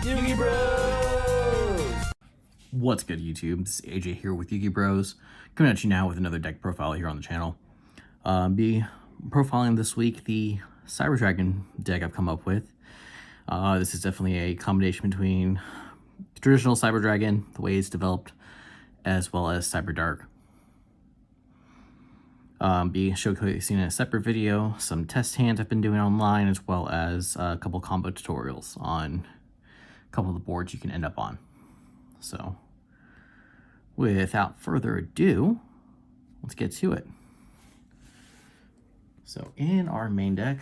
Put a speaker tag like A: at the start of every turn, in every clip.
A: Yugi Bros!
B: What's good, YouTube? This is AJ here with Yugi Bros, coming at you now with another deck profile here on the channel. Be profiling this week the Cydra deck I've come up with. This is definitely a combination between the traditional Cydra, the way it's developed, as well as Cyber Dark. Be showcasing in a separate video some test hands I've been doing online, as well as a couple combo tutorials on a couple of the boards you can end up on. So, without further ado, let's get to it. So, in our main deck,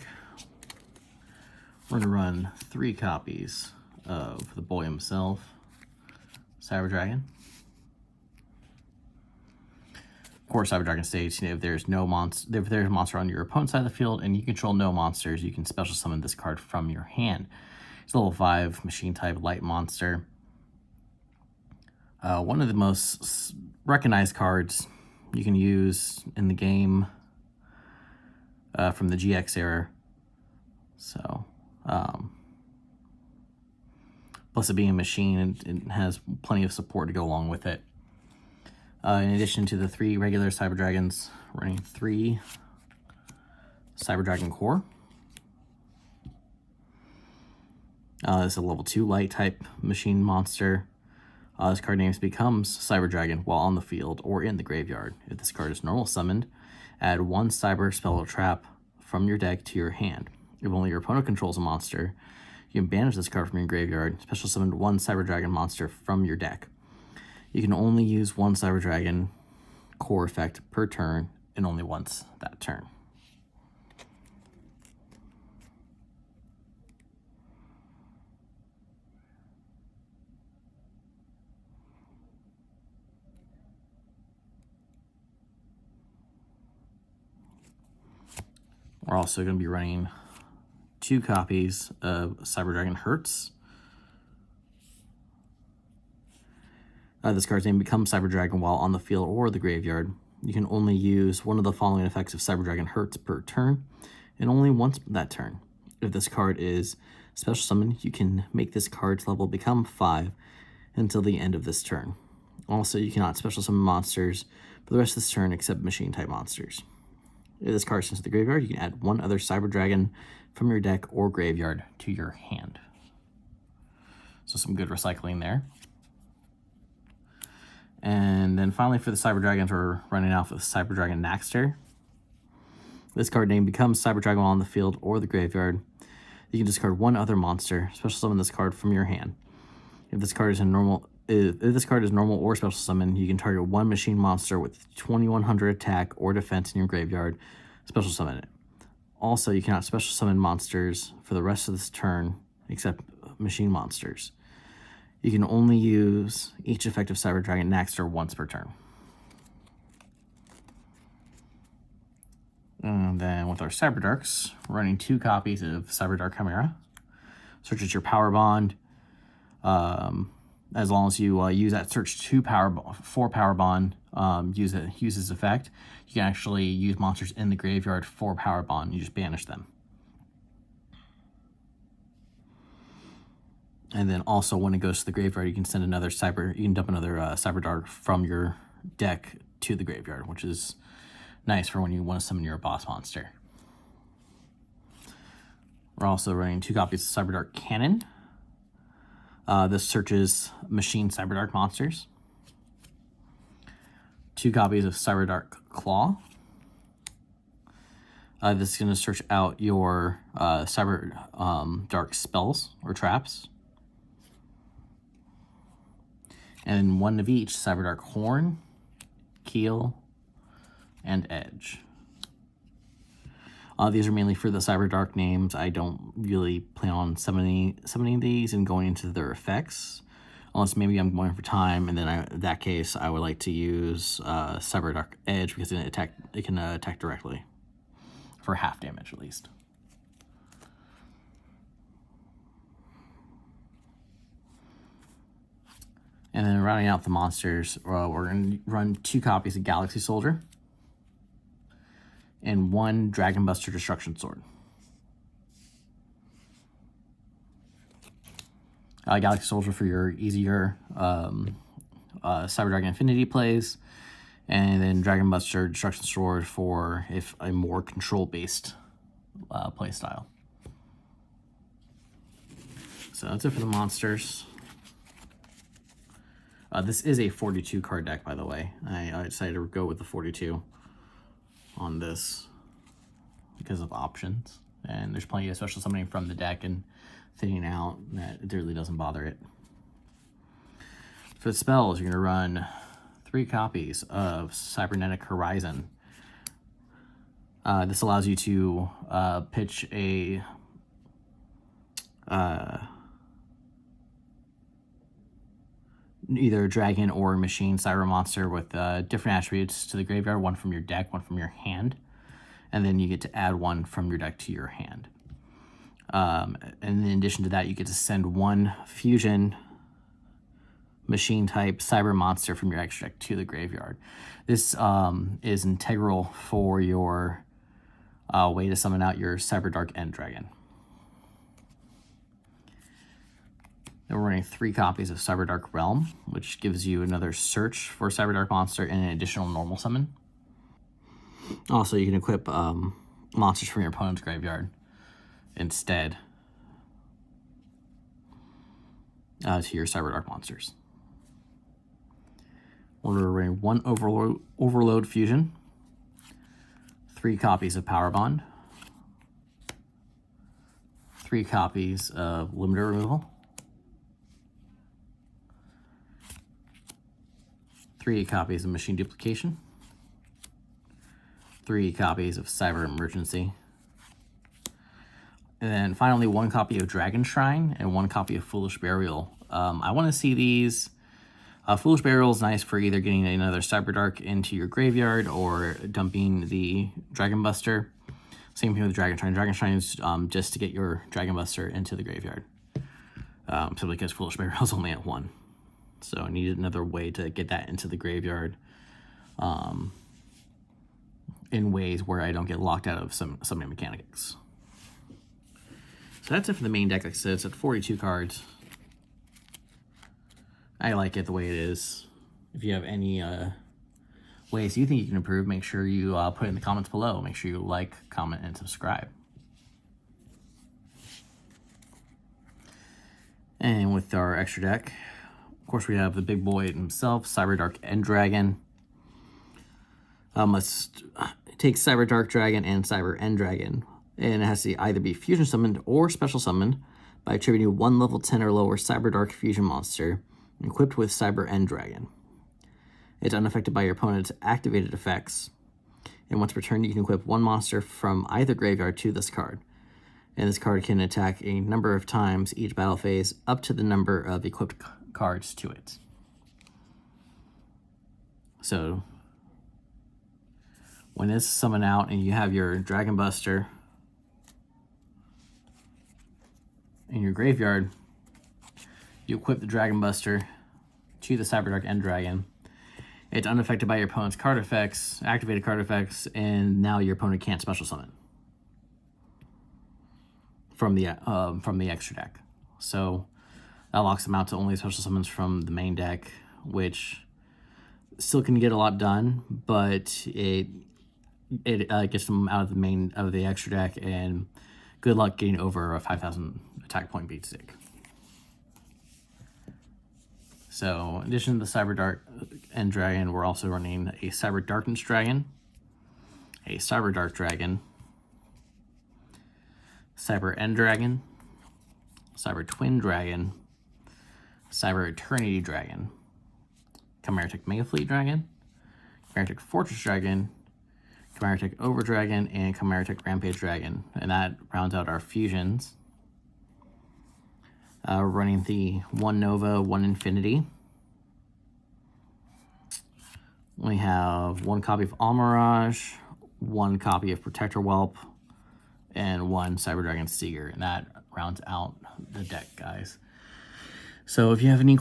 B: we're going to run 3 copies of the boy himself, Cydra. Of course, Cydra states, if there's a monster on your opponent's side of the field and you control no monsters, you can special summon this card from your hand. It's a level 5 machine type light monster. One of the most recognized cards you can use in the game from the GX era. So, plus it being a machine, it has plenty of support to go along with it. In addition to the 3 regular Cyber Dragons, running 3 Cyber Dragon Core. This is a level 2 light type machine monster. This card name becomes Cyber Dragon while on the field or in the graveyard. If this card is normal summoned, add 1 Cyber spell or trap from your deck to your hand. If only your opponent controls a monster, you can banish this card from your graveyard. Special summon 1 Cyber Dragon monster from your deck. You can only use 1 Cyber Dragon core effect per turn, and only once that turn. We're also going to be running 2 copies of Cyber Dragon Hertz. This card's name becomes Cyber Dragon while on the field or the graveyard. You can only use one of the following effects of Cyber Dragon Hertz per turn, and only once that turn. If this card is special summoned, you can make this card's level become 5 until the end of this turn. Also, you cannot special summon monsters for the rest of this turn except machine type monsters. If this card is sent to the graveyard, you can add 1 other Cyber Dragon from your deck or graveyard to your hand. So some good recycling there. And then finally for the Cyber Dragons, we're running off with Cyber Dragon Naxter. This card name becomes Cyber Dragon while on the field or the graveyard. You can discard 1 other monster, special summon this card from your hand. If this card is normal or special summon, you can target 1 machine monster with 2100 attack or defense in your graveyard, special summon it. Also, you cannot special summon monsters for the rest of this turn except machine monsters. You can only use each effective Cyber Dragon Naxter once per turn. And then with our Cyber Darks, running 2 copies of Cyber Dark Chimera. Search at your power bond. As long as you use that search 4 power bond, use this effect, you can actually use monsters in the graveyard for power bond. You just banish them. And then also when it goes to the graveyard, you can send another dump another Cyber Dark from your deck to the graveyard, which is nice for when you want to summon your boss monster. We're also running 2 copies of Cyber Dark Cannon. This searches machine Cyber Dark monsters. 2 copies of Cyber Dark Claw. This is going to search out your Cyber Dark spells or traps. And 1 of each, Cyber Dark Horn, Keel, and Edge. These are mainly for the Cyber Dark names. I don't really plan on summoning these and going into their effects, unless maybe I'm going for time, and then in that case, I would like to use Cyber Dark Edge because it can attack directly for half damage at least. And then rounding out the monsters, we're going to run 2 copies of Galaxy Soldier and 1 Dragon Buster Destruction Sword. Galaxy Soldier for your easier Cyber Dragon Infinity plays, and then Dragon Buster Destruction Sword for if a more control-based play style. So that's it for the monsters. This is a 42 card deck, by the way. I decided to go with the 42 on this because of options. And there's plenty of special summoning from the deck and thinning out that it really doesn't bother it. For the spells, you're going to run 3 copies of Cybernetic Horizon. This allows you to pitch a either dragon or machine cyber monster with different attributes to the graveyard, one from your deck, one from your hand, and then you get to add one from your deck to your hand. And in addition to that, you get to send 1 fusion machine type cyber monster from your extra deck to the graveyard. This is integral for your way to summon out your Cyber Dark End Dragon. Then we're running 3 copies of Cyber Dark Realm, which gives you another search for Cyber Dark monster and an additional normal summon. Also, you can equip monsters from your opponent's graveyard instead to your Cyber Dark monsters. We're running 1 Overload Fusion, 3 copies of Power Bond, 3 copies of Limiter Removal, 3 copies of Machine Duplication, 3 copies of Cyber Emergency, and then finally 1 copy of Dragon Shrine and 1 copy of Foolish Burial. I want to see these. Foolish Burial is nice for either getting another Cyber Dark into your graveyard or dumping the Dragon Buster. Same thing with Dragon Shrine. Dragon Shrine is just to get your Dragon Buster into the graveyard. Simply because Foolish Burial is only at 1. So I needed another way to get that into the graveyard in ways where I don't get locked out of some mechanics. So that's it for the main deck. Like I said, it's at 42 cards. I like it the way it is. If you have any ways you think you can improve, make sure you put it in the comments below. Make sure you like, comment, and subscribe. And with our extra deck, of course, we have the big boy himself, Cyber Dark End Dragon. Let's take Cyber Dark Dragon and Cyber End Dragon, and it has to either be fusion summoned or special summoned by attributing 1 level 10 or lower Cyber Dark fusion monster equipped with Cyber End Dragon. It's unaffected by your opponent's activated effects, and once per turn, you can equip 1 monster from either graveyard to this card. And this card can attack a number of times each battle phase up to the number of equipped cards to it. So when this is summoned out and you have your Dragon Buster in your graveyard, you equip the Dragon Buster to the Cyber Dark End Dragon. It's unaffected by your opponent's card effects, activated card effects, and now your opponent can't special summon from the extra deck. So that locks them out to only special summons from the main deck, which still can get a lot done, but it gets them out of the extra deck, and good luck getting over a 5,000 attack point beat stick. So in addition to the Cyber Dark End Dragon, we're also running a Cyber Darkness Dragon, a Cyber Dark Dragon, Cyber End Dragon, Cyber Twin Dragon, Cyber Eternity Dragon, Chimeritic Mega Fleet Dragon, Chimeritic Fortress Dragon, Chimeritic Over Dragon, and Chimeritic Rampage Dragon. And that rounds out our fusions. We're running the 1 Nova, 1 Infinity. We have 1 copy of Almirage, 1 copy of Protector Whelp, and 1 Cyber Dragon Seeger. And that rounds out the deck, guys. So if you have any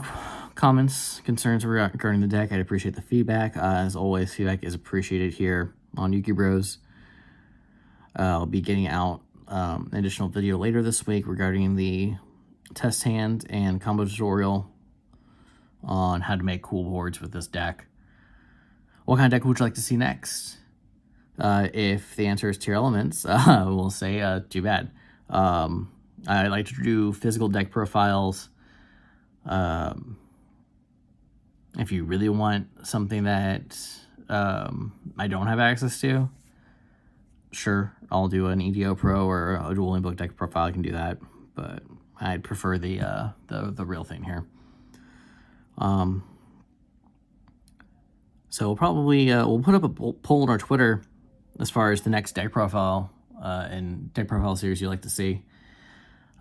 B: comments, concerns regarding the deck, I'd appreciate the feedback. As always, feedback is appreciated here on Yuki Bros. I'll be getting out an additional video later this week regarding the test hand and combo tutorial on how to make cool boards with this deck. What kind of deck would you like to see next? If the answer is tier elements, we'll say too bad. I like to do physical deck profiles. If you really want something that I don't have access to, sure, I'll do an EDO Pro or a dueling book deck profile. I can do that, but I'd prefer the real thing here. So we'll probably we'll put up a poll on our Twitter as far as the next deck profile and deck profile series you'd like to see.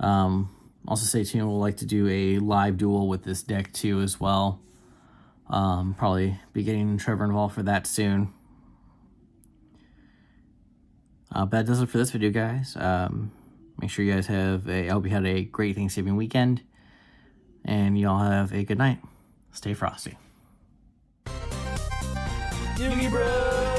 B: Also stay tuned. We'll like to do a live duel with this deck too as well. Probably be getting Trevor involved for that soon. But that does it for this video, guys. Make sure you guys have I hope you had a great Thanksgiving weekend. And y'all have a good night. Stay frosty.
A: Yugi Bros!